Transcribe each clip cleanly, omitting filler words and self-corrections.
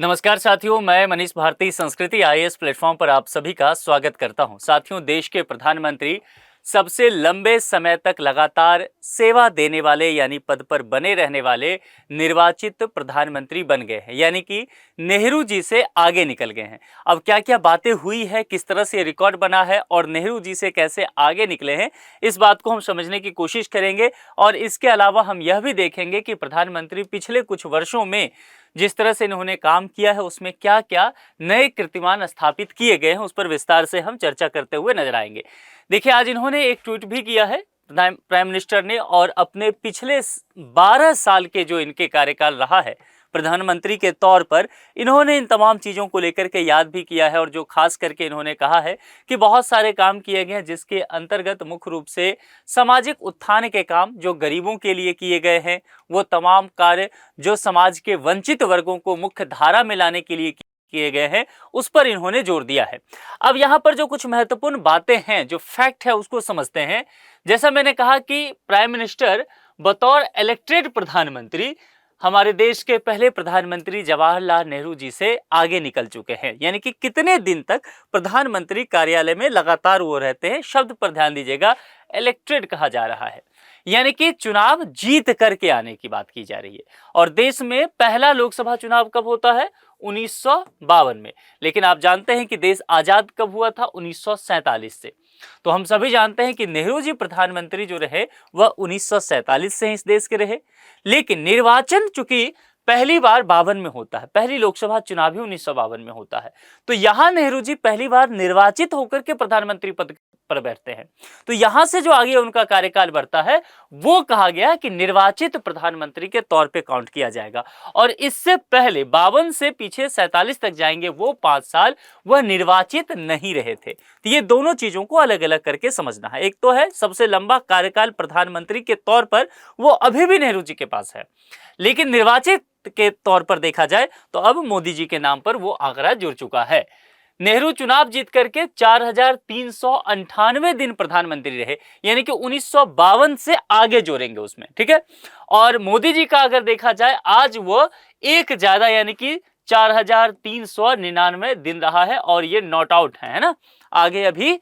नमस्कार साथियों, मैं मनीष भारती संस्कृति आईएएस प्लेटफॉर्म पर आप सभी का स्वागत करता हूं। साथियों, देश के प्रधानमंत्री सबसे लंबे समय तक लगातार सेवा देने वाले यानी पद पर बने रहने वाले निर्वाचित प्रधानमंत्री बन गए हैं, यानी कि नेहरू जी से आगे निकल गए हैं। अब क्या क्या बातें हुई है, किस तरह से रिकॉर्ड बना है और नेहरू जी से कैसे आगे निकले हैं, इस बात को हम समझने की कोशिश करेंगे। और इसके अलावा हम यह भी देखेंगे कि प्रधानमंत्री पिछले कुछ वर्षों में जिस तरह से इन्होंने काम किया है उसमें क्या क्या नए कीर्तिमान स्थापित किए गए हैं, उस पर विस्तार से हम चर्चा करते हुए नजर आएंगे। देखिए, आज इन्होंने एक ट्वीट भी किया है प्राइम मिनिस्टर ने, और अपने पिछले 12 साल के जो इनके कार्यकाल रहा है प्रधानमंत्री के तौर पर, इन्होंने इन तमाम चीज़ों को लेकर के याद भी किया है। और जो खास करके इन्होंने कहा है कि बहुत सारे काम किए गए हैं जिसके अंतर्गत मुख्य रूप से सामाजिक उत्थान के काम जो गरीबों के लिए किए गए हैं, वो तमाम कार्य जो समाज के वंचित वर्गों को मुख्य धारा में लाने के लिए किए गए हैं, उस पर इन्होंने जोर दिया है। अब यहाँ पर जो कुछ महत्वपूर्ण बातें हैं, जो फैक्ट है, उसको समझते हैं। जैसा मैंने कहा कि प्राइम मिनिस्टर बतौर इलेक्टेड प्रधानमंत्री हमारे देश के पहले प्रधानमंत्री जवाहरलाल नेहरू जी से आगे निकल चुके हैं। यानी कि कितने दिन तक प्रधानमंत्री कार्यालय में लगातार वो रहते हैं, शब्द पर ध्यान दीजिएगा, इलेक्टेड कहा जा रहा है, यानी कि चुनाव जीत करके आने की बात की जा रही है। और देश में पहला लोकसभा चुनाव कब होता है? 1952 में। लेकिन आप जानते हैं कि देश आजाद कब हुआ था? 1947 से। तो हम सभी जानते हैं कि नेहरू जी प्रधानमंत्री जो रहे वह 1947 से इस देश के रहे। लेकिन निर्वाचन चूंकि पहली बार 52 में होता है, पहली लोकसभा चुनाव ही 1952 में होता है, तो यहां नेहरू जी पहली बार निर्वाचित होकर के प्रधानमंत्री पद पर बैठते हैं। तो यहां से जो आगे उनका कार्यकाल बढ़ता है वो कहा गया कि निर्वाचित प्रधानमंत्री के तौर पे काउंट किया जाएगा। और इससे पहले 52 से पीछे 47 तक जाएंगे वो 5 साल वह निर्वाचित नहीं रहे थे। तो ये दोनों चीजों को अलग अलग करके समझना है। एक तो है सबसे लंबा कार्यकाल प्रधानमंत्री के तौर पर वो अभी भी नेहरू जी के पास है, लेकिन निर्वाचित के तौर पर देखा जाए तो अब मोदी जी के नाम पर वो आंकड़ा जुड़ चुका है। नेहरू चुनाव जीत करके 4398 दिन प्रधानमंत्री रहे, यानी कि 1952 से आगे जोड़ेंगे उसमें, ठीक है। और मोदी जी का अगर देखा जाए आज वो एक ज्यादा, यानी कि 4399 दिन रहा है, और ये नॉट आउट है ना। आगे अभी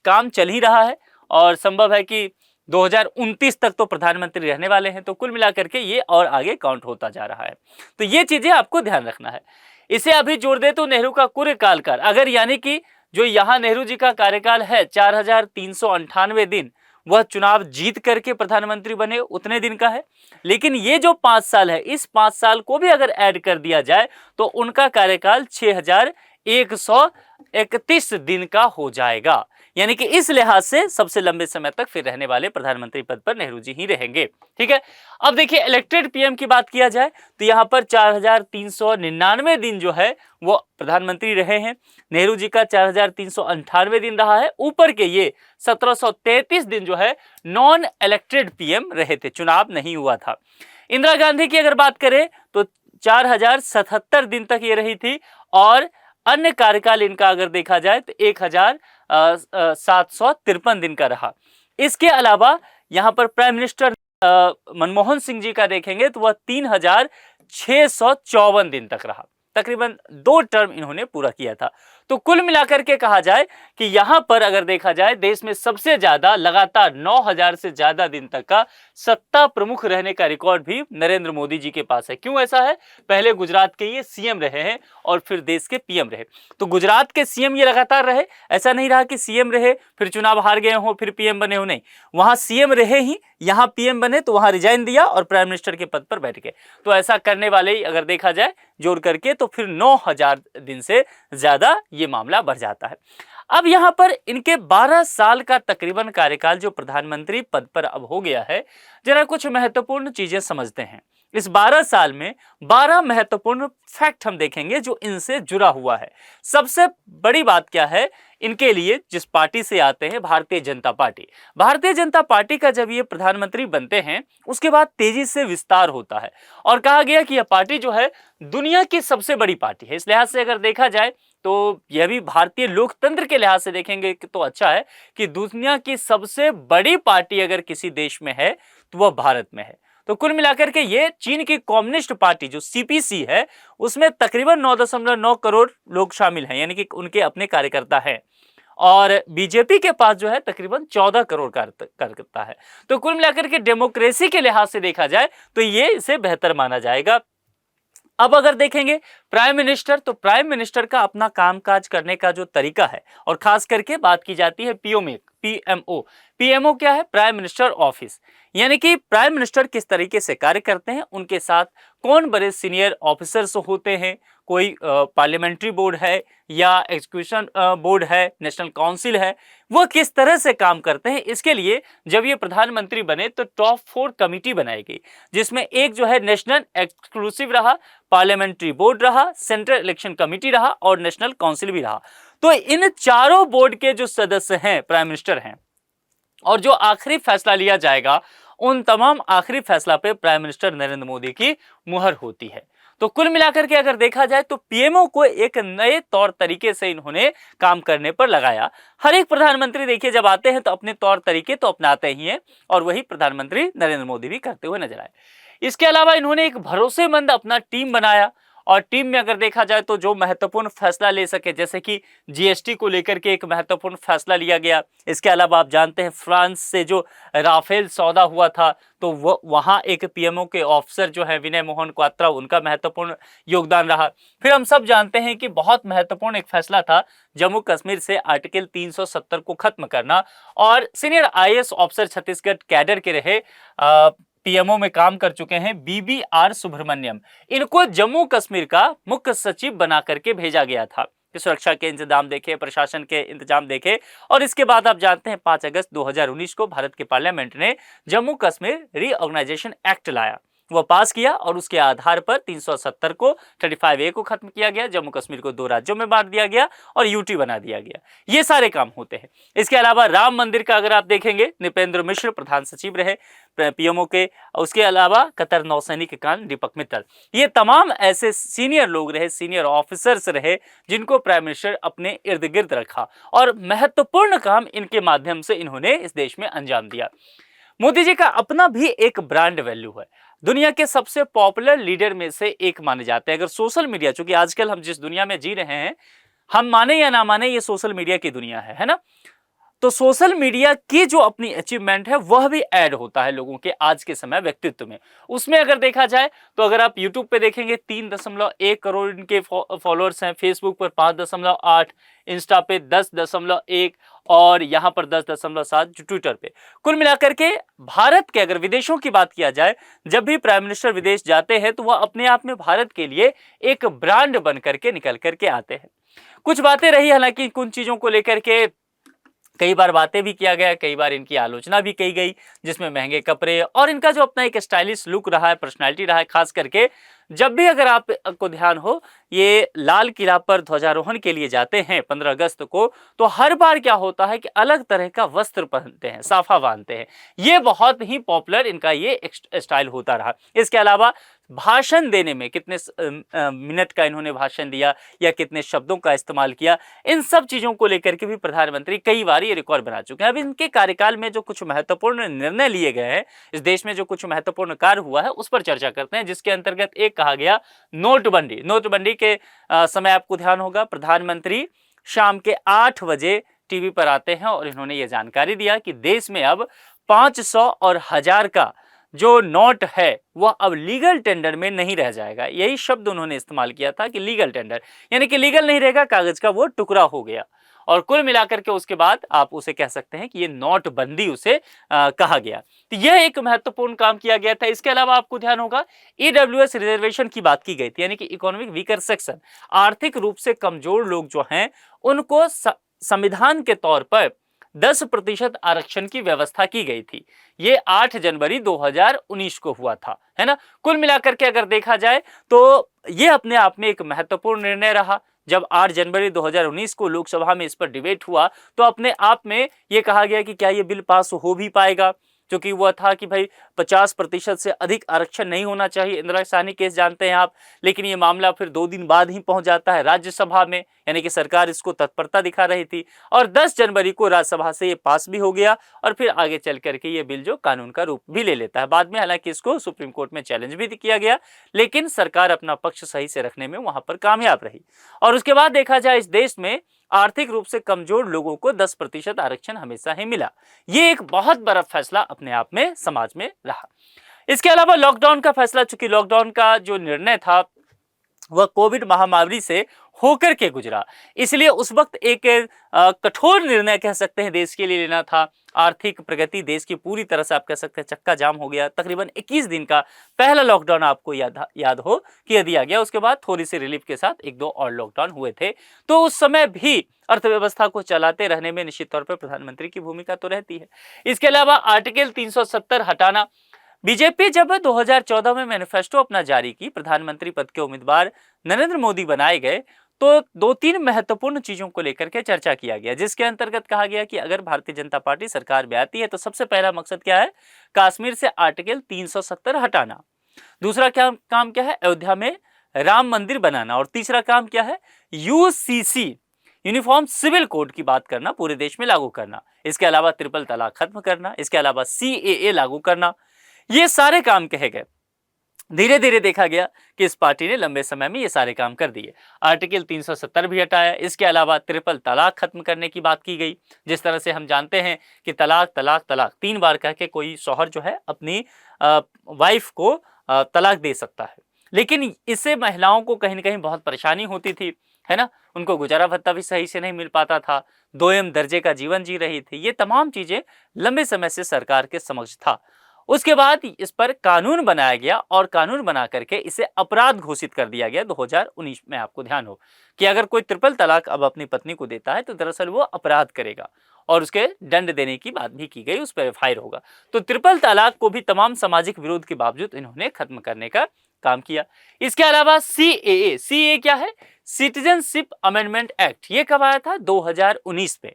काम चल ही रहा है और संभव है कि 2029 तक तो प्रधानमंत्री रहने वाले हैं। तो कुल मिलाकर के ये और आगे काउंट होता जा रहा है। तो ये चीजें आपको ध्यान रखना है। इसे अभी जोड़ दे तो नेहरू का कुल कार्यकाल, अगर यानी कि जो यहाँ नेहरू जी का कार्यकाल है 4398 दिन, वह चुनाव जीत करके प्रधानमंत्री बने उतने दिन का है। लेकिन ये जो 5 साल है, इस 5 साल को भी अगर ऐड कर दिया जाए तो उनका कार्यकाल 6131 दिन का हो जाएगा। यानी कि इस लिहाज से सबसे लंबे समय तक फिर रहने वाले प्रधानमंत्री पद पर नेहरू जी ही रहेंगे, ठीक है। अब देखिए, इलेक्टेड पीएम की बात किया जाए तो यहाँ पर 4399 दिन जो है वो प्रधानमंत्री रहे हैं। नेहरू जी का 4398 दिन रहा है। ऊपर के ये 1733 दिन जो है नॉन इलेक्टेड पीएम रहे थे, चुनाव नहीं हुआ था। इंदिरा गांधी की अगर बात करें तो 4077 दिन तक ये रही थी, और अन्य कार्यकाल इनका अगर देखा जाए तो 1753 दिन का रहा। इसके अलावा यहाँ पर प्राइम मिनिस्टर मनमोहन सिंह जी का देखेंगे तो वह 3654 दिन तक रहा, तकरीबन 2 टर्म इन्होंने पूरा किया था। तो कुल मिलाकर के कहा जाए कि यहां पर अगर देखा जाए देश में सबसे ज्यादा लगातार 9000 से ज्यादा दिन तक का सत्ता प्रमुख रहने का रिकॉर्ड भी नरेंद्र मोदी जी के पास है। क्यों ऐसा है? पहले गुजरात के ये सीएम रहे हैं और फिर देश के पीएम रहे। तो गुजरात के सीएम ये लगातार रहे, ऐसा नहीं रहा कि सीएम रहे फिर चुनाव हार गए हो फिर पीएम बने हो, नहीं, वहां सीएम रहे ही, यहां पीएम बने तो वहां रिजाइन दिया और प्राइम मिनिस्टर के पद पर बैठ गए। तो ऐसा करने वाले ही अगर देखा जाए जोड़ करके तो फिर 9000 दिन से ज्यादा ये मामला बढ़ जाता है। अब यहां पर इनके 12 साल का तकरीबन कार्यकाल जो प्रधानमंत्री पद पर अब हो गया है, जरा कुछ महत्वपूर्ण चीजें समझते हैं। इस 12 साल में 12 महत्वपूर्ण फैक्ट हम देखेंगे जो इनसे जुड़ा हुआ है। सबसे बड़ी बात क्या है इनके लिए, जिस पार्टी से आते हैं, भारतीय जनता पार्टी। भारतीय जनता पार्टी का जब ये प्रधानमंत्री बनते हैं उसके बाद तेजी से विस्तार होता है, और कहा गया कि यह पार्टी जो है दुनिया की सबसे बड़ी पार्टी है। इस लिहाज से अगर देखा जाए तो यह भी भारतीय लोकतंत्र के लिहाज से देखेंगे तो अच्छा है कि दुनिया की सबसे बड़ी पार्टी अगर किसी देश में है तो वह भारत में है। तो कुल मिलाकर के ये चीन की कम्युनिस्ट पार्टी जो सीपीसी है उसमें तकरीबन 9.9 करोड़ लोग शामिल हैं, यानी कि उनके अपने कार्यकर्ता हैं। और बीजेपी के पास जो है तकरीबन 14 करोड़ कार्यकर्ता है। तो कुल मिलाकर के डेमोक्रेसी के लिहाज से देखा जाए तो ये इसे बेहतर माना जाएगा। अब अगर देखेंगे प्राइम मिनिस्टर, तो प्राइम मिनिस्टर का अपना कामकाज करने का जो तरीका है, और खास करके बात की जाती है पीएमओ। पीएमओ क्या है? प्राइम मिनिस्टर ऑफिस, यानी कि प्राइम मिनिस्टर किस तरीके से कार्य करते हैं, उनके साथ कौन बड़े सीनियर ऑफिसर्स होते हैं, कोई पार्लियामेंट्री बोर्ड है या एग्जीक्यूशन बोर्ड है, नेशनल काउंसिल है, वो किस तरह से काम करते हैं। इसके लिए जब ये प्रधानमंत्री बने तो टॉप 4 कमिटी बनाई गई, जिसमें एक जो है नेशनल एक्सक्लूसिव रहा, पार्लियामेंट्री बोर्ड रहा, सेंट्रल इलेक्शन कमिटी रहा और नेशनल काउंसिल भी रहा। तो इन चारों बोर्ड के जो सदस्य हैं प्राइम मिनिस्टर हैं, और जो आखिरी फैसला लिया जाएगा उन तमाम आखिरी फैसला पे प्राइम मिनिस्टर नरेंद्र मोदी की मुहर होती है। तो कुल मिलाकर के अगर देखा जाए तो पीएमओ को एक नए तौर तरीके से इन्होंने काम करने पर लगाया। हर एक प्रधानमंत्री देखिए जब आते हैं तो अपने तौर तरीके तो अपनाते ही हैं, और वही प्रधानमंत्री नरेंद्र मोदी भी करते हुए नजर आए। इसके अलावा इन्होंने एक भरोसेमंद अपना टीम बनाया, और टीम में अगर देखा जाए तो जो महत्वपूर्ण फैसला ले सके, जैसे कि जीएसटी को लेकर के एक महत्वपूर्ण फैसला लिया गया। इसके अलावा आप जानते हैं फ्रांस से जो राफेल सौदा हुआ था, तो वो वहाँ एक पीएमओ के ऑफिसर जो है विनय मोहन क्वात्रा, उनका महत्वपूर्ण योगदान रहा। फिर हम सब जानते हैं कि बहुत महत्वपूर्ण एक फैसला था जम्मू कश्मीर से आर्टिकल 370 को खत्म करना, और senior IAS officer Chhattisgarh cadre के रहे पीएमओ में काम कर चुके हैं बीबीआर सुब्रमण्यम, इनको जम्मू कश्मीर का मुख्य सचिव बना करके भेजा गया था कि सुरक्षा के इंतजाम देखे, प्रशासन के इंतजाम देखे। और इसके बाद आप जानते हैं 5 अगस्त 2019 को भारत के पार्लियामेंट ने जम्मू कश्मीर रीऑर्गेनाइजेशन एक्ट लाया, वो पास किया, और उसके आधार पर 370 को 35A को खत्म किया गया, जम्मू कश्मीर को 2 राज्यों में बांट दिया गया और यूटी बना दिया गया। ये सारे काम होते हैं। इसके अलावा राम मंदिर का अगर आप देखेंगे, नृपेंद्र मिश्र प्रधान सचिव रहे पीएमओ के, उसके अलावा कतर नौसैनिक कान दीपक मित्तल, ये तमाम ऐसे सीनियर लोग रहे, सीनियर ऑफिसर्स रहे, जिनको प्राइम मिनिस्टर अपने इर्द गिर्द रखा, और महत्वपूर्ण काम इनके माध्यम से इन्होंने इस देश में अंजाम दिया। मोदी जी का अपना भी एक ब्रांड वैल्यू है, दुनिया के सबसे पॉपुलर लीडर में से एक माने जाते हैं। अगर सोशल मीडिया, चूंकि आजकल हम जिस दुनिया में जी रहे हैं, हम माने या ना माने, ये सोशल मीडिया की दुनिया है ना, तो सोशल मीडिया की जो अपनी अचीवमेंट है वह भी ऐड होता है लोगों के आज के समय व्यक्तित्व में। उसमें अगर देखा जाए तो अगर आप यूट्यूब पे देखेंगे 3.1 करोड़ इनके फॉलोअर्स हैं, फेसबुक पर 5.8, इंस्टा पे 10.1 और यहाँ पर 10.7 ट्विटर पे। कुल मिलाकर के भारत के अगर विदेशों की बात किया जाए, जब भी प्राइम मिनिस्टर विदेश जाते हैं तो वह अपने आप में भारत के लिए एक ब्रांड बन करके निकल करके आते हैं। कुछ बातें रही हालांकि कुछ चीजों को लेकर के, कई बार बातें भी किया गया, कई बार इनकी आलोचना भी की गई, जिसमें महंगे कपड़े और इनका जो अपना एक स्टाइलिश लुक रहा है, पर्सनालिटी रहा है। खास करके जब भी अगर आपको ध्यान हो, ये लाल किला पर ध्वजारोहण के लिए जाते हैं 15 अगस्त को, तो हर बार क्या होता है कि अलग तरह का वस्त्र पहनते हैं, साफा बांधते हैं। ये बहुत ही पॉपुलर इनका ये स्टाइल होता रहा। इसके अलावा भाषण देने में कितने मिनट का इन्होंने भाषण दिया या कितने शब्दों का इस्तेमाल किया, इन सब चीज़ों को लेकर के भी प्रधानमंत्री कई बार ये रिकॉर्ड बना चुके हैं। अब इनके कार्यकाल में जो कुछ महत्वपूर्ण निर्णय लिए गए हैं, इस देश में जो कुछ महत्वपूर्ण कार्य हुआ है, उस पर चर्चा करते हैं, जिसके अंतर्गत एक कहा गया नोटबंदी। नोटबंदी के समय आपको ध्यान होगा, प्रधानमंत्री शाम के 8 बजे टीवी पर आते हैं और इन्होंने ये जानकारी दिया कि देश में अब 500 और 1000 का जो नोट है वह अब लीगल टेंडर में नहीं रह जाएगा। यही शब्द उन्होंने इस्तेमाल किया था कि लीगल टेंडर, यानी कि लीगल नहीं रहेगा, कागज का वो टुकड़ा हो गया। और कुल मिलाकर के उसके बाद आप उसे कह सकते हैं कि ये नोटबंदी उसे कहा गया। तो यह एक महत्वपूर्ण काम किया गया था। इसके अलावा आपको ध्यान होगा ईडब्ल्यूएस रिजर्वेशन की बात की गई थी, यानी कि इकोनॉमिक वीकर सेक्शन, आर्थिक रूप से कमजोर लोग जो हैं उनको संविधान के तौर पर 10% आरक्षण की व्यवस्था की गई थी। ये 8 जनवरी 2019 को हुआ था, है ना। कुल मिलाकर के अगर देखा जाए तो ये अपने आप में एक महत्वपूर्ण निर्णय रहा। जब 8 जनवरी 2019 को लोकसभा में इस पर डिबेट हुआ तो अपने आप में ये कहा गया कि क्या ये बिल पास हो भी पाएगा, क्योंकि वह था कि भाई 50% से अधिक आरक्षण नहीं होना चाहिए। इंदिरा साहनी केस जानते हैं आप, लेकिन ये मामला फिर 2 दिन बाद ही पहुंच जाता है राज्यसभा में, यानी कि सरकार इसको तत्परता दिखा रही थी और 10 जनवरी को राज्यसभा से ये पास भी हो गया और फिर आगे चल करके ये बिल जो कानून का रूप भी ले लेता है। बाद में हालांकि इसको सुप्रीम कोर्ट में चैलेंज भी किया गया, लेकिन सरकार अपना पक्ष सही से रखने में वहां पर कामयाब रही। और उसके बाद देखा जाए इस देश में आर्थिक रूप से कमजोर लोगों को 10% आरक्षण हमेशा ही मिला। ये एक बहुत बड़ा फैसला अपने आप में समाज में रहा। इसके अलावा लॉकडाउन का फैसला, चूंकि लॉकडाउन का जो निर्णय था वह कोविड महामारी से होकर के गुजरा, इसलिए उस वक्त एक कठोर निर्णय कह सकते हैं देश के लिए लेना था। आर्थिक प्रगति देश की पूरी तरह से आप कह सकते हैं चक्का जाम हो गया। तकरीबन 21 दिन का पहला लॉकडाउन आपको याद हो कि दिया गया। उसके बाद थोड़ी सी रिलीफ के साथ 1-2 और लॉकडाउन हुए थे। तो उस समय भी अर्थव्यवस्था को चलाते रहने में निश्चित तौर पर प्रधानमंत्री की भूमिका तो रहती है। इसके अलावा आर्टिकल 370 हटाना। बीजेपी जब 2014 में मैनिफेस्टो अपना जारी की, प्रधानमंत्री पद के उम्मीदवार नरेंद्र मोदी बनाए गए, तो 2-3 महत्वपूर्ण चीजों को लेकर के चर्चा किया गया, जिसके अंतर्गत कहा गया कि अगर भारतीय जनता पार्टी सरकार में आती है तो सबसे पहला मकसद क्या है, कश्मीर से आर्टिकल 370 हटाना। दूसरा काम क्या है, अयोध्या में राम मंदिर बनाना। और तीसरा काम क्या है, यूसीसी यूनिफॉर्म सिविल कोड की बात करना, पूरे देश में लागू करना। इसके अलावा ट्रिपल तलाक खत्म करना, इसके अलावा सीएए लागू करना। ये सारे काम कहे गए। धीरे धीरे देखा गया कि इस पार्टी ने लंबे समय में ये सारे काम कर दिए। आर्टिकल 370 भी हटाया। इसके अलावा ट्रिपल तलाक खत्म करने की बात की गई। जिस तरह से हम जानते हैं कि तलाक तलाक तलाक 3 बार कह के कोई शौहर जो है अपनी वाइफ को तलाक दे सकता है, लेकिन इससे महिलाओं को कहीं ना कहीं बहुत परेशानी होती थी, है ना। उनको गुजारा भत्ता भी सही से नहीं मिल पाता था, दोयम दर्जे का जीवन जी रही थी। ये तमाम चीजें लंबे समय से सरकार के समक्ष था। उसके बाद इस पर कानून बनाया गया और कानून बना करके इसे अपराध घोषित कर दिया गया 2019 में। आपको ध्यान हो कि अगर कोई ट्रिपल तलाक अब अपनी पत्नी को देता है तो दरअसल वो अपराध करेगा और उसके दंड देने की बात भी की गई, उस पर एफआईआर होगा। तो ट्रिपल तलाक को भी तमाम सामाजिक विरोध के बावजूद इन्होंने खत्म करने का काम किया। इसके अलावा सीएए क्या है, सिटीजनशिप अमेंडमेंट एक्ट, ये कब आया था, 2019 में।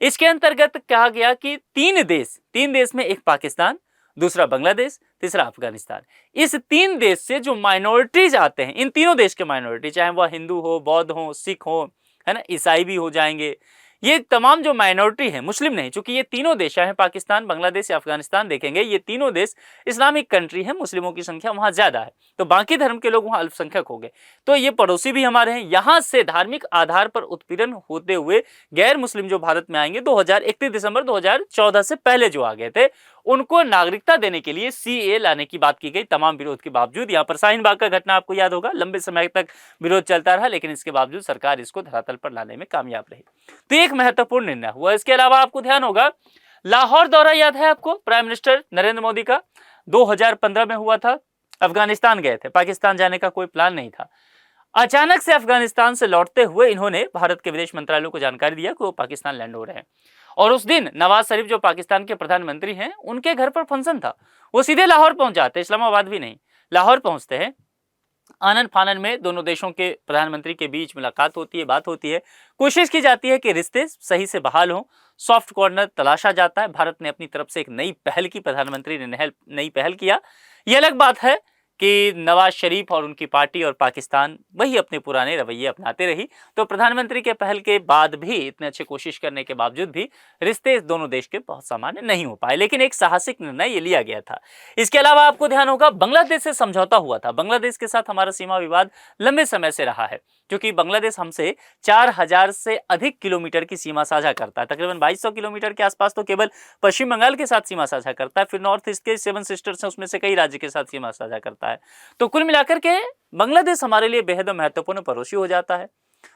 इसके अंतर्गत कहा गया कि 3 देश में, एक पाकिस्तान, दूसरा बांग्लादेश, तीसरा अफगानिस्तान, इस 3 देश से जो माइनॉरिटीज आते हैं, इन तीनों देश के माइनॉरिटी, चाहे वह हिंदू हो, बौद्ध हो, सिख हो, है ना, ईसाई भी हो जाएंगे, ये तमाम जो माइनॉरिटी है, मुस्लिम नहीं, चूंकि ये तीनों देश हैं, पाकिस्तान, बांग्लादेश या अफगानिस्तान देखेंगे, ये तीनों देश इस्लामिक कंट्री है, मुस्लिमों की संख्या वहां ज्यादा है, तो बाकी धर्म के लोग वहां अल्पसंख्यक हो गए। तो ये पड़ोसी भी हमारे हैं। यहां से धार्मिक आधार पर उत्पीड़न होते हुए गैर मुस्लिम जो भारत में आएंगे 31 दिसंबर 2014 से पहले जो आ गए थे, उनको नागरिकता देने के लिए सीए लाने की बात की गई, तमाम विरोध के बावजूद। यहाँ पर शाहीन बाग का घटना आपको याद होगा, लंबे समय तक विरोध चलता रहा, लेकिन इसके बावजूद सरकार इसको धरातल पर लाने में कामयाब रही। तो एक महत्वपूर्ण निर्णय हुआ। इसके अलावा आपको ध्यान होगा, लाहौर दौरा याद है आपको, प्राइम मिनिस्टर नरेंद्र मोदी का 2015 में हुआ था। अफगानिस्तान गए थे, पाकिस्तान जाने का कोई प्लान नहीं था। अचानक से अफगानिस्तान से लौटते हुए इन्होंने भारत के विदेश मंत्रालय को जानकारी दिया कि वो पाकिस्तान लैंड हो रहे हैं। और उस दिन नवाज शरीफ जो पाकिस्तान के प्रधानमंत्री हैं, उनके घर पर फंक्शन था। वो सीधे लाहौर पहुंच जाते, इस्लामाबाद भी नहीं, लाहौर पहुंचते हैं। आनन फानन में दोनों देशों के प्रधानमंत्री के बीच मुलाकात होती है, बात होती है, कोशिश की जाती है कि रिश्ते सही से बहाल हों, सॉफ्ट कॉर्नर तलाशा जाता है। भारत ने अपनी तरफ से एक नई पहल की, प्रधानमंत्री ने नई पहल किया। ये अलग बात है कि नवाज शरीफ और उनकी पार्टी और पाकिस्तान वही अपने पुराने रवैये अपनाते रही। तो प्रधानमंत्री के पहल के बाद भी, इतने अच्छे कोशिश करने के बावजूद भी, रिश्ते दोनों देश के बहुत सामान्य नहीं हो पाए, लेकिन एक साहसिक निर्णय ये लिया गया था। इसके अलावा आपको ध्यान होगा, बांग्लादेश से समझौता हुआ था। बांग्लादेश के साथ हमारा सीमा विवाद लंबे समय से रहा है, क्योंकि बांग्लादेश हमसे 4000 से अधिक किलोमीटर की सीमा साझा करता है। तकरीबन 2200 किलोमीटर के आसपास तो केवल पश्चिम बंगाल के साथ सीमा साझा करता है, फिर नॉर्थ ईस्ट के 7 सिस्टर्स हैं, उसमें से कई राज्य के साथ सीमा साझा करता है। तो कुल मिलाकर के बांग्लादेश हमारे लिए बेहद महत्वपूर्ण पड़ोसी हो जाता है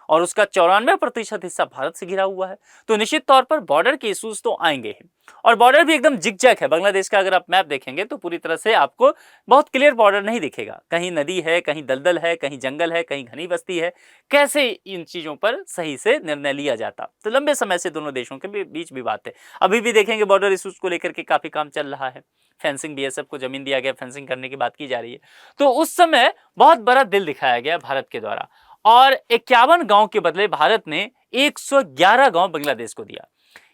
और उसका 94% हिस्सा भारत से घिरा हुआ है। तो निश्चित तौर पर बॉर्डर के इश्यूज तो आएंगे ही, और बॉर्डर भी एकदम जिगजैग है बांग्लादेश का। अगर आप मैप देखेंगे तो पूरी तरह से आपको बहुत क्लियर बॉर्डर नहीं दिखेगा, कहीं नदी है, कहीं दलदल है, कहीं जंगल है, कहीं घनी बस्ती है। कैसे इन चीजों पर सही से निर्णय लिया जाता। तो लंबे समय से दोनों देशों के बीच भी बात है। अभी भी देखेंगे बॉर्डर इश्यूज को लेकर के काफी काम चल रहा है। फेंसिंग, बीएसएफ को जमीन दिया गया, फेंसिंग करने की बात की जा रही है। तो उस समय बहुत बड़ा दिल दिखाया गया भारत के द्वारा, और 51 गांव के बदले भारत ने 111 गांव बांग्लादेश को दिया।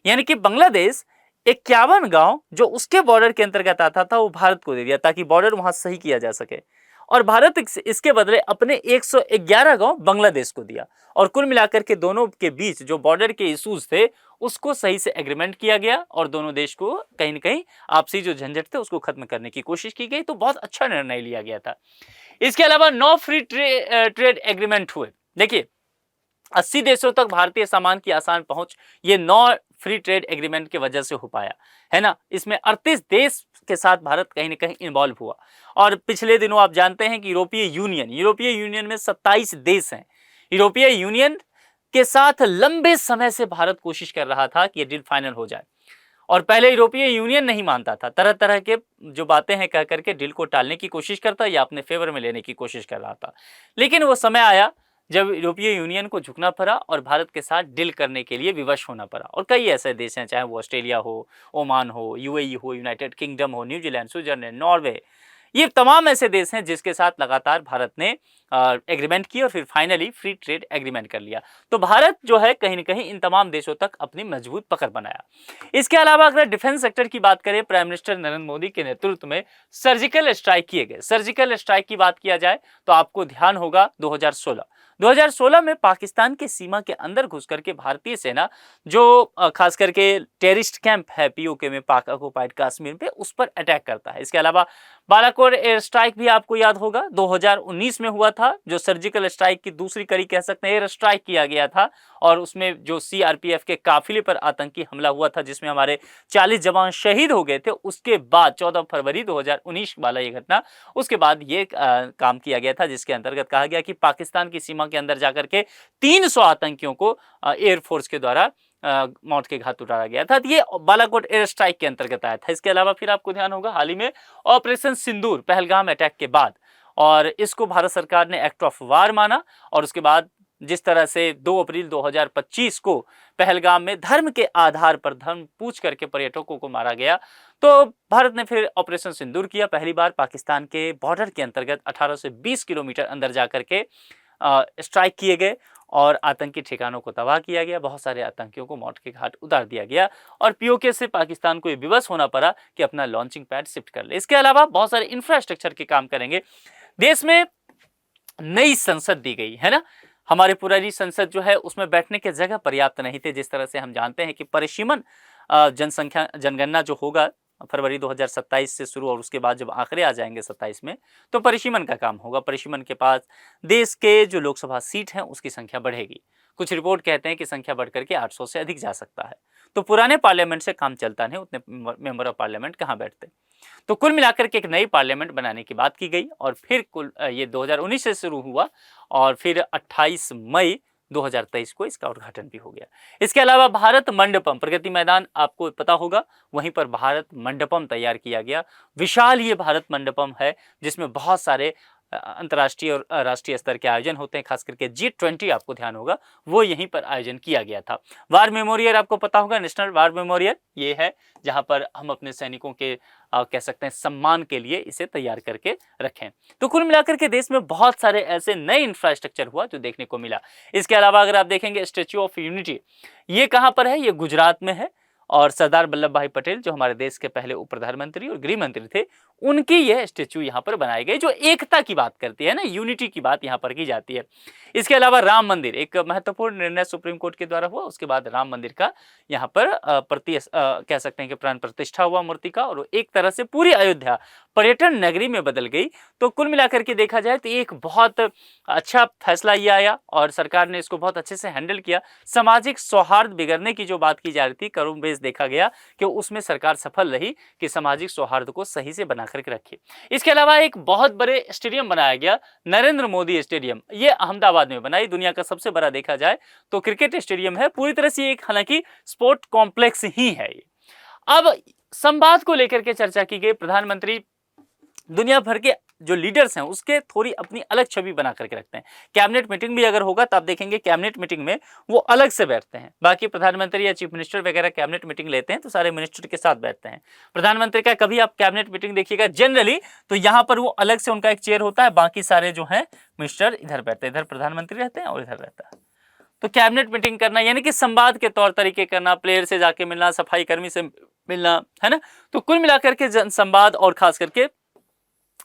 यानी कि बांग्लादेश 51 गांव जो उसके बॉर्डर के अंतर्गत आता था वो भारत को दे दिया ताकि बॉर्डर वहां सही किया जा सके। और भारत इसके बदले अपने 111 गांव बांग्लादेश को दिया। और कुल मिलाकर के दोनों के बीच जो बॉर्डर के इश्यूज थे उसको सही से एग्रीमेंट किया गया और दोनों देश को कहीं न कहीं आपसी जो झंझट थे उसको खत्म करने की कोशिश की गई। तो बहुत अच्छा निर्णय लिया गया था। इसके अलावा 9 फ्री ट्रेड एग्रीमेंट हुए। देखिए 80 देशों तक भारतीय सामान की आसान पहुंच ये 9 फ्री ट्रेड एग्रीमेंट की वजह से हो पाया है ना। इसमें 38 देश के साथ भारत कहीं न कहीं इन्वॉल्व हुआ। और पिछले दिनों आप जानते हैं कि यूरोपीय यूनियन में 27 देश हैं। यूरोपीय यूनियन के साथ लंबे समय से भारत कोशिश कर रहा था कि ये डील फाइनल हो जाए। और पहले यूरोपीय यूनियन नहीं मानता था, तरह तरह के जो बातें हैं कह करके डील को टालने की कोशिश करता या अपने फेवर में लेने की कोशिश कर रहा था। लेकिन वो समय आया जब यूरोपीय यूनियन को झुकना पड़ा और भारत के साथ डील करने के लिए विवश होना पड़ा। और कई ऐसे देश हैं, चाहे वो ऑस्ट्रेलिया हो, ओमान हो, यूएई हो, यूनाइटेड किंगडम हो, न्यूजीलैंड, स्विट्जरलैंड, नॉर्वे, ये तमाम ऐसे देश हैं जिसके साथ लगातार भारत ने एग्रीमेंट किया और फिर फाइनली फ्री ट्रेड एग्रीमेंट कर लिया। तो भारत जो है कहीं न कहीं इन तमाम देशों तक अपनी मजबूत पकड़ बनाया। इसके अलावा अगर डिफेंस सेक्टर की बात करें, प्राइम मिनिस्टर नरेंद्र मोदी के नेतृत्व में सर्जिकल स्ट्राइक किए गए। सर्जिकल स्ट्राइक की बात किया जाए तो आपको ध्यान होगा 2016 में पाकिस्तान की सीमा के अंदर घुस करके भारतीय सेना जो खास करके टेररिस्ट कैंप है पीओके में, पाक ऑक्युपाइड कश्मीर पे, उस पर अटैक करता है। इसके अलावा बालाकोट एयर स्ट्राइक भी आपको याद होगा 2019 में हुआ था, जो सर्जिकल स्ट्राइक की दूसरी कड़ी कह सकते हैं। एयर स्ट्राइक किया गया था और उसमें जो सीआरपीएफ के काफिले पर आतंकी हमला हुआ था जिसमें हमारे 40 जवान शहीद हो गए थे। उसके बाद 14 फरवरी 2019 वाला ये घटना, उसके बाद ये काम किया गया था जिसके अंतर्गत कहा गया कि पाकिस्तान की सीमा के अंदर जाकर के 300 आतंकियों को एयरफोर्स के द्वारा मौत के घाट उतारा गया था। तो ये बालाकोट एयर स्ट्राइक के अंतर्गत आया था। इसके अलावा फिर आपको ध्यान होगा हाल ही में ऑपरेशन सिंदूर, पहलगाम अटैक के बाद, और इसको भारत सरकार ने एक्ट ऑफ वार माना। और उसके बाद जिस तरह से 2 अप्रैल 2025 को पहलगाम में धर्म के आधार पर धर्म पूछ करके पर्यटकों को मारा गया, तो भारत ने फिर ऑपरेशन सिंदूर किया। पहली बार पाकिस्तान के बॉर्डर के अंतर्गत 18 से 20 किलोमीटर अंदर जाकर के स्ट्राइक किए गए और आतंकी ठिकानों को तबाह किया गया। बहुत सारे आतंकियों को मौत के घाट उतार दिया गया और पीओके से पाकिस्तान को ये विवश होना पड़ा कि अपना लॉन्चिंग पैड शिफ्ट कर ले। इसके अलावा बहुत सारे इंफ्रास्ट्रक्चर के काम करेंगे। देश में नई संसद दी गई है ना। हमारे पुरानी संसद जो है उसमें बैठने के जगह पर्याप्त नहीं थे। जिस तरह से हम जानते हैं कि परिसीमन जनगणना जो होगा फरवरी 2027 से शुरू और उसके बाद जब आंकड़े आ जाएंगे 27 में, तो परिसीमन का काम होगा। परिसीमन के पास देश के जो लोकसभा सीट हैं उसकी संख्या बढ़ेगी। कुछ रिपोर्ट कहते हैं कि संख्या बढ़कर के 800 से अधिक जा सकता है। तो पुराने पार्लियामेंट से काम चलता नहीं, उतने मेंबर ऑफ पार्लियामेंट कहाँ बैठते। तो कुल मिलाकर के एक नई पार्लियामेंट बनाने की बात की गई और फिर ये 2019 से शुरू हुआ और फिर 28 मई 2023 को इसका उद्घाटन भी हो गया। इसके अलावा भारत मंडपम, प्रगति मैदान आपको पता होगा, वहीं पर भारत मंडपम तैयार किया गया। विशाल ये भारत मंडपम है जिसमें बहुत सारे अंतर्राष्ट्रीय और राष्ट्रीय स्तर के आयोजन होते हैं। खास करके G20 आपको ध्यान होगा वो यहीं पर आयोजन किया गया था। वार मेमोरियल आपको पता होगा, नेशनल वार मेमोरियल ये है जहां पर हम अपने सैनिकों के कह सकते हैं सम्मान के लिए इसे तैयार करके रखें। तो कुल मिलाकर के देश में बहुत सारे ऐसे नए इंफ्रास्ट्रक्चर हुआ जो देखने को मिला। इसके अलावा अगर आप देखेंगे स्टैच्यू ऑफ यूनिटी, ये कहाँ पर है, ये गुजरात में है। और सरदार वल्लभ भाई पटेल जो हमारे देश के पहले उप प्रधानमंत्री और गृह मंत्री थे, उनकी यह स्टेच्यू यहाँ पर बनाई गई जो एकता की बात करती है ना, यूनिटी की बात यहाँ पर की जाती है। इसके अलावा राम मंदिर, एक महत्वपूर्ण निर्णय सुप्रीम कोर्ट के द्वारा हुआ। उसके बाद राम मंदिर का यहाँ पर कह सकते हैं कि प्राण प्रतिष्ठा हुआ मूर्ति का, और एक तरह से पूरी अयोध्या पर्यटन नगरी में बदल गई। तो कुल मिलाकर के देखा जाए तो एक बहुत अच्छा फैसला ये आया और सरकार ने इसको बहुत अच्छे से हैंडल किया। सामाजिक सौहार्द बिगड़ने की जो बात की जा रही थी, करोड़ बेस देखा गया कि उसमें सरकार सफल रही कि सामाजिक सौहार्द को सही से बना करके रखी। इसके अलावा एक बहुत बड़े स्टेडियम बनाया गया, नरेंद्र मोदी स्टेडियम। ये अहमदाबाद में बनाई, दुनिया का सबसे बड़ा देखा जाए तो क्रिकेट स्टेडियम है। पूरी तरह से एक हालांकि स्पोर्ट कॉम्प्लेक्स ही है ये। अब संवाद को लेकर के चर्चा की गई। प्रधानमंत्री दुनिया भर के जो लीडर्स हैं उसके थोड़ी अपनी अलग छवि बना करके रखते हैं। कैबिनेट मीटिंग भी अगर होगा तो आप देखेंगे कैबिनेट मीटिंग में वो अलग से बैठते हैं। बाकी प्रधानमंत्री या चीफ मिनिस्टर वगैरह कैबिनेट मीटिंग लेते हैं तो सारे मिनिस्टर के साथ बैठते हैं। प्रधानमंत्री का कभी आप कैबिनेट मीटिंग देखिएगा जनरली तो यहाँ पर वो अलग से उनका एक चेयर होता है, बाकी सारे जो है मिनिस्टर इधर बैठते हैं, इधर प्रधानमंत्री रहते हैं और इधर रहता है। तो कैबिनेट मीटिंग करना यानी कि संवाद के तौर तरीके करना, प्लेयर से जाके मिलना, सफाई कर्मी से मिलना, है ना। तो कुल मिलाकर के जनसंवाद और खास करके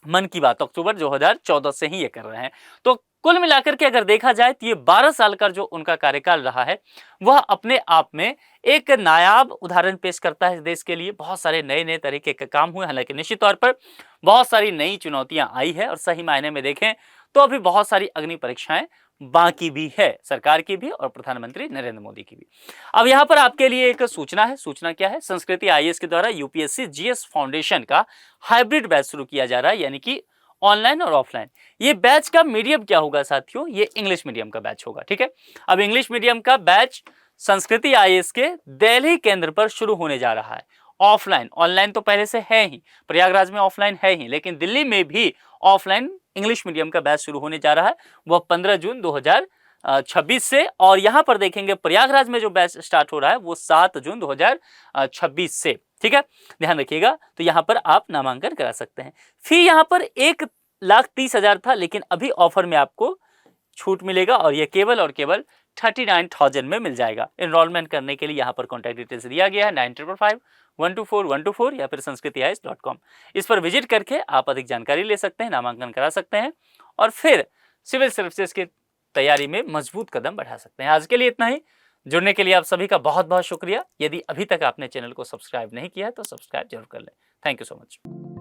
मन की बात अक्टूबर 2014 से ही ये कर रहे हैं। तो कुल मिलाकर के अगर देखा जाए तो ये 12 साल का जो उनका कार्यकाल रहा है वह अपने आप में एक नायाब उदाहरण पेश करता है देश के लिए। बहुत सारे नए नए तरीके के काम हुए, हालांकि निश्चित तौर पर बहुत सारी नई चुनौतियां आई है और सही मायने में देखें तो अभी बहुत सारी अग्नि परीक्षाएं बाकी भी है, सरकार की भी और प्रधानमंत्री नरेंद्र मोदी की भी। अब यहाँ पर आपके लिए एक सूचना है। सूचना क्या है? संस्कृति आईएएस के द्वारा यूपीएससी जीएस फाउंडेशन का हाइब्रिड बैच शुरू किया जा रहा है, यानी कि ऑनलाइन और ऑफलाइन। ये बैच का मीडियम क्या होगा साथियों? ये इंग्लिश मीडियम का बैच होगा, ठीक है। अब इंग्लिश मीडियम का बैच संस्कृति आईएएस के दिल्ली केंद्र पर शुरू होने जा रहा है। ऑफलाइन, ऑनलाइन तो पहले से है ही, प्रयागराज में ऑफलाइन है ही, लेकिन दिल्ली में भी ऑफलाइन इंग्लिश मीडियम का बैच शुरू होने जा रहा है। वह 15 जून 2026 से, और यहां पर देखेंगे प्रयागराज में जो बैच स्टार्ट हो रहा है वो 7 जून 2026 से, ठीक है, ध्यान रखिएगा। तो यहां पर आप नामांकन करा सकते हैं। फी यहां पर 1,30,000 था, लेकिन अभी ऑफर में आपको छूट मिलेगा और यह केवल और केवल 39,000 में मिल जाएगा। एनरोलमेंट करने के लिए यहाँ पर कॉन्टैक्ट डिटेल्स दिया गया है 9555-124-124 या फिर sanskritIAS.com। इस पर विजिट करके आप अधिक जानकारी ले सकते हैं, नामांकन करा सकते हैं और फिर सिविल सर्विसेज की तैयारी में मजबूत कदम बढ़ा सकते हैं। आज के लिए इतना ही। जुड़ने के लिए आप सभी का बहुत बहुत शुक्रिया। यदि अभी तक आपने चैनल को सब्सक्राइब नहीं किया है तो सब्सक्राइब जरूर कर लें। Thank you so much.